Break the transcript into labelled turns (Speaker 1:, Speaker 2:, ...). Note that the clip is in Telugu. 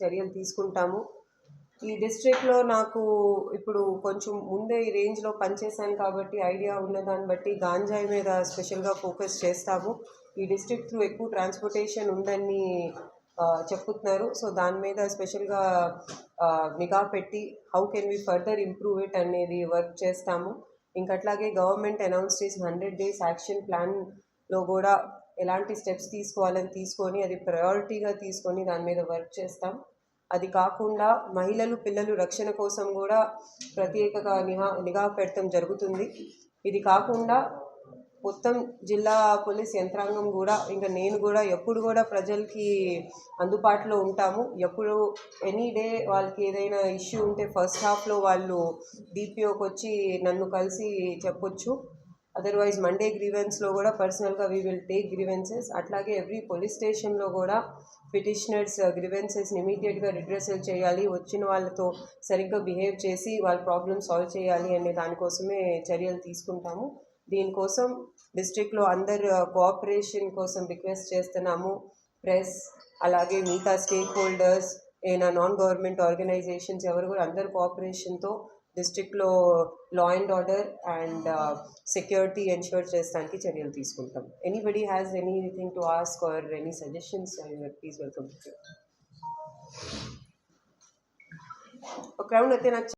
Speaker 1: చర్యలు తీసుకుంటాము. ఈ డిస్ట్రిక్ట్లో నాకు ఇప్పుడు కొంచెం ముందే ఈ రేంజ్లో పనిచేశాను కాబట్టి ఐడియా ఉన్నదాన్ని బట్టి గాంజాయి మీద స్పెషల్గా ఫోకస్ చేస్తాము. ఈ డిస్ట్రిక్ట్ త్రూ ఎక్కువ ట్రాన్స్పోర్టేషన్ ఉందని చెప్తున్నారు. సో దాని మీద స్పెషల్గా నిఘా పెట్టి how can we further improve it అనేది వర్క్ చేస్తాము. ఇంకట్లాగే గవర్నమెంట్ అనౌన్స్ చేసిన 100 days యాక్షన్ ప్లాన్లో కూడా ఎలాంటి స్టెప్స్ తీసుకోవాలని తీసుకొని అది ప్రయారిటీగా తీసుకొని దాని మీద వర్క్ చేస్తాం. అది కాకుండా మహిళలు పిల్లలు రక్షణ కోసం కూడా ప్రత్యేకంగా నిఘా పెడతాం జరుగుతుంది. ఇది కాకుండా మొత్తం జిల్లా పోలీస్ యంత్రాంగం కూడా ఇంకా నేను కూడా ఎప్పుడు కూడా ప్రజలకి అందుబాటులో ఉంటాము. ఎప్పుడు ఎనీ డే వాళ్ళకి ఏదైనా ఇష్యూ ఉంటే ఫస్ట్ హాఫ్లో వాళ్ళు డిపిఓకి వచ్చి నన్ను కలిసి చెప్పొచ్చు. అదర్వైజ్ మండే గ్రీవెన్స్లో కూడా పర్సనల్గా వీ విల్ టేక్ గ్రీవెన్సెస్. అట్లాగే ఎవ్రీ పోలీస్ స్టేషన్లో కూడా పిటిషనర్స్ గ్రీవెన్సెస్ని ఇమీడియట్గా రిడ్రెసల్ చేయాలి, వచ్చిన వాళ్ళతో సరిగ్గా బిహేవ్ చేసి వాళ్ళ ప్రాబ్లమ్ సాల్వ్ చేయాలి అనే దానికోసమే చర్యలు తీసుకుంటాము. దీనికోసం డిస్ట్రిక్ట్లో అందరు కోఆపరేషన్ కోసం రిక్వెస్ట్ చేస్తున్నాము. ప్రెస్ అలాగే మిగతా స్టేక్ హోల్డర్స్ ఏమైనా నాన్ గవర్నమెంట్ ఆర్గనైజేషన్స్ ఎవరు కూడా అందరు కోఆపరేషన్తో డిస్ట్రిక్ట్లో law and order and security ensure చేసడానికి చర్యలు తీసుకుంటాం. Anybody has anything to ask or any suggestions, please welcome. ఒక క్రౌడ్ అయితే నాకు